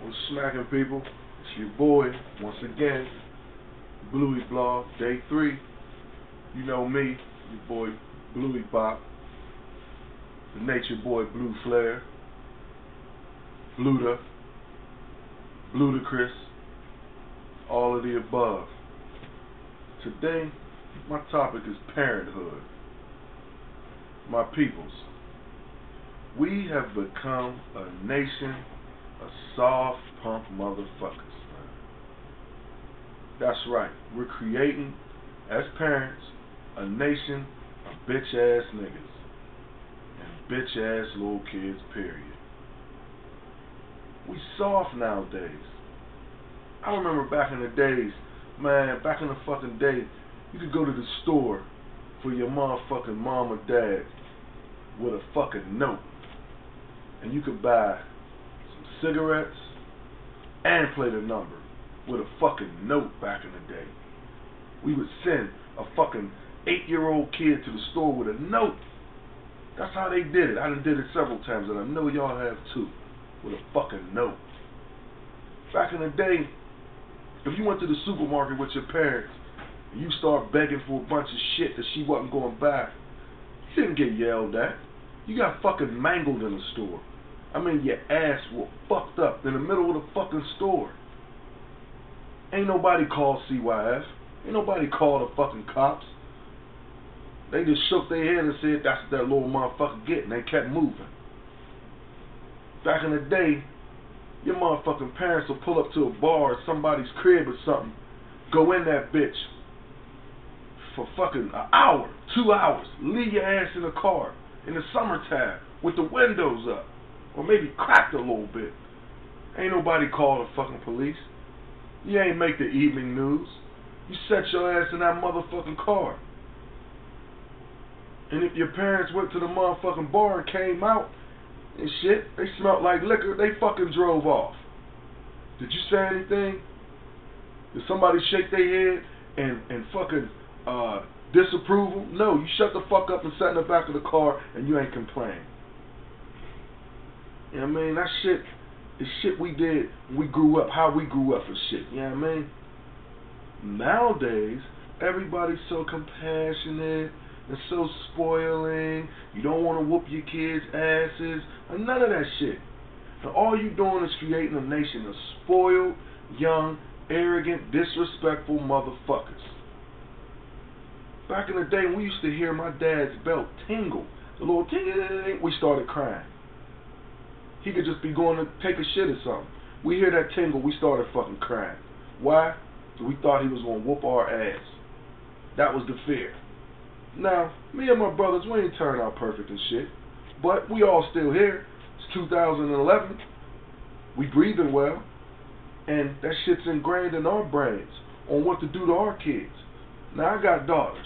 What's smacking, people? It's your boy, once again, Bluey Blog, day 3. You know me, your boy, Bluey Bop, the nature boy, Blue Flare, Bluda, Ludacris, all of the above. Today, my topic is parenthood. My peoples, we have become a nation of soft punk motherfuckers, man. That's right. We're creating, as parents, a nation of bitch ass niggas and bitch ass little kids, period. We soft nowadays. I remember back in the days, man, back in the fucking day, you could go to the store for your motherfucking mom or dad with a fucking note, and you could buy some cigarettes and play the number with a fucking note. Back in the day, we would send a fucking 8-year-old kid to the store with a note. That's how they did it. I done did it several times, and I know y'all have too, with a fucking note. Back in the day, if you went to the supermarket with your parents and you start begging for a bunch of shit that she wasn't going to buy, you didn't get yelled at. You got fucking mangled in the store. I mean, your ass was fucked up in the middle of the fucking store. Ain't nobody called CYF. Ain't nobody called the fucking cops. They just shook their head and said, that's what that little motherfucker getting. They kept moving. Back in the day, your motherfucking parents will pull up to a bar or somebody's crib or something, go in that bitch for fucking an hour, 2 hours, leave your ass in the car in the summertime with the windows up, or maybe cracked a little bit. Ain't nobody called the fucking police. You ain't make the evening news. You set your ass in that motherfucking car. And if your parents went to the motherfucking bar and came out and shit, they smelled like liquor, they fucking drove off. Did you say anything? Did somebody shake their head and fucking disapproval? No, you shut the fuck up and sat in the back of the car and you ain't complain. You know what I mean? That shit is shit we did when we grew up, how we grew up and shit. You know what I mean? Nowadays, everybody's so compassionate and so spoiling. You don't want to whoop your kids' asses, and none of that shit. And all you doing is creating a nation of spoiled, young, arrogant, disrespectful motherfuckers. Back in the day, we used to hear my dad's belt tingle. The little ting, we started crying. He could just be going to take a shit or something. We hear that tingle, we started fucking crying. Why? Because we thought he was going to whoop our ass. That was the fear. Now, me and my brothers, we ain't turned out perfect and shit, but we all still here. It's 2011. We breathing well, and that shit's ingrained in our brains on what to do to our kids. Now, I got daughters.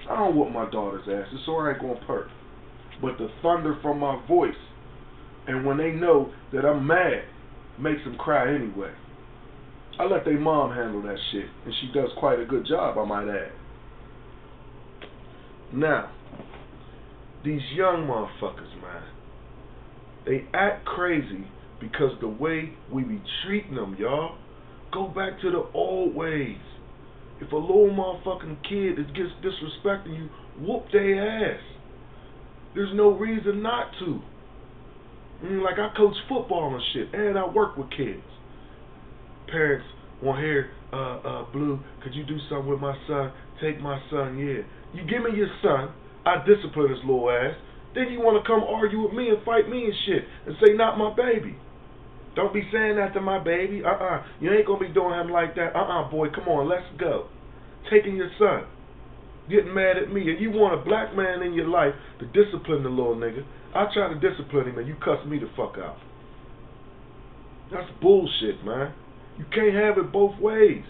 I don't whoop my daughter's asses, so I ain't gonna perk. But the thunder from my voice, and when they know that I'm mad, makes them cry anyway. I let their mom handle that shit, and she does quite a good job, I might add. Now, these young motherfuckers, man, they act crazy because the way we be treating them, y'all. Go back to the old ways. If a little motherfucking kid gets disrespecting you, whoop their ass. There's no reason not to. Like, I coach football and shit, and I work with kids. Parents want to hear, Blue, could you do something with my son? Take my son, yeah. You give me your son, I discipline his little ass, then you want to come argue with me and fight me and shit, and say, not my baby. Don't be saying that to my baby. You ain't going to be doing him like that. Boy, come on, let's go. Taking your son, getting mad at me, and you want a black man in your life to discipline the little nigga. I try to discipline him, and you cuss me the fuck out. That's bullshit, man. You can't have it both ways.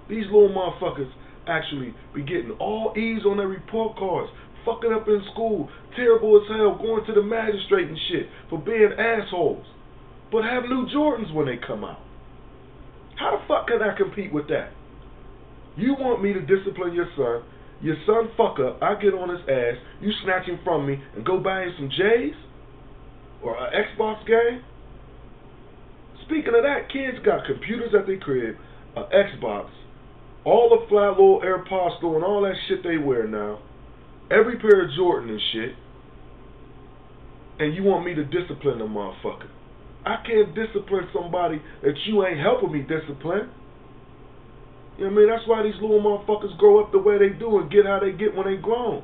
These little motherfuckers actually be getting all E's on their report cards, fucking up in school, terrible as hell, going to the magistrate and shit for being assholes, but have new Jordans when they come out. How the fuck can I compete with that? You want me to discipline your son fuck up, I get on his ass, you snatch him from me and go buy him some J's? Or an Xbox game? It's Speaking of that, kids got computers at their crib, an Xbox, all the fly little AirPods store and all that shit they wear now, every pair of Jordan and shit, and you want me to discipline a motherfucker. I can't discipline somebody that you ain't helping me discipline. You know what I mean? That's why these little motherfuckers grow up the way they do and get how they get when they grown.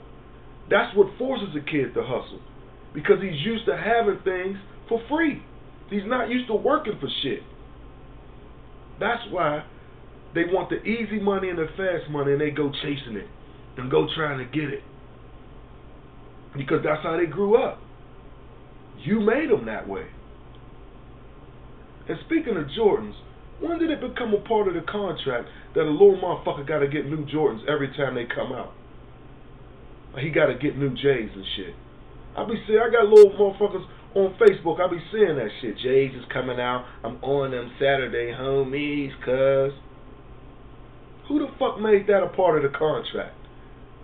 That's what forces a kid to hustle. Because he's used to having things for free. He's not used to working for shit. That's why they want the easy money and the fast money and they go chasing it and go trying to get it. Because that's how they grew up. You made them that way. And speaking of Jordans, when did it become a part of the contract that a little motherfucker got to get new Jordans every time they come out? He got to get new J's and shit. I got little motherfuckers on Facebook, I be seeing that shit. J's is coming out, I'm on them Saturday homies, cuz. Who the fuck made that a part of the contract?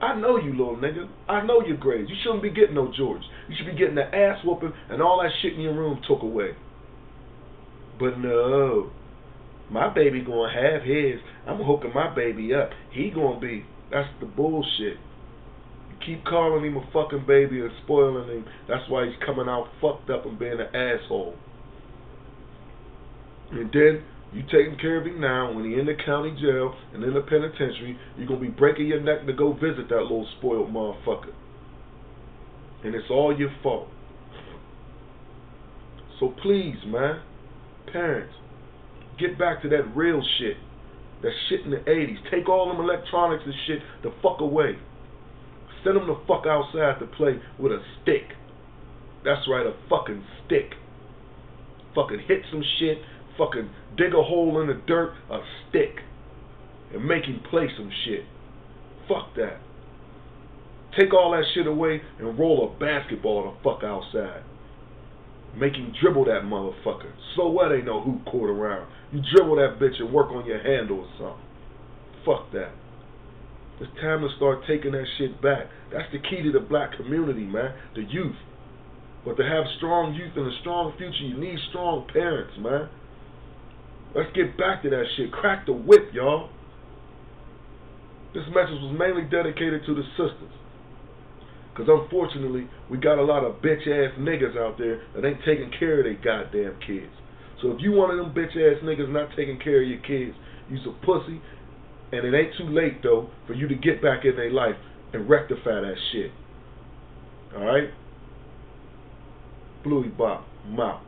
I know you, little nigga. I know your grades. You shouldn't be getting no Jordans. You should be getting the ass whooping and all that shit in your room took away. But no, my baby gonna have his. I'm hooking my baby up. He gonna be. That's the bullshit. You keep calling him a fucking baby and spoiling him. That's why he's coming out fucked up and being an asshole. And then you taking care of him now. When he in the county jail and in the penitentiary, you're gonna be breaking your neck to go visit that little spoiled motherfucker. And it's all your fault. So please, man, parents, get back to that real shit. That shit in the 80s. Take all them electronics and shit the fuck away. Send them the fuck outside to play with a stick. That's right, a fucking stick. Fucking hit some shit. Fucking dig a hole in the dirt. A stick. And make him play some shit. Fuck that. Take all that shit away and roll a basketball the fuck outside. Make him dribble that motherfucker. So what, ain't no hoop court around. You dribble that bitch and work on your handle or something. Fuck that. It's time to start taking that shit back. That's the key to the black community, man. The youth. But to have strong youth and a strong future, you need strong parents, man. Let's get back to that shit. Crack the whip, y'all. This message was mainly dedicated to the sisters. Because unfortunately, we got a lot of bitch-ass niggas out there that ain't taking care of their goddamn kids. So if you one of them bitch-ass niggas not taking care of your kids, you's a pussy. And it ain't too late, though, for you to get back in their life and rectify that shit. Alright? Bluey Bop, I'm out.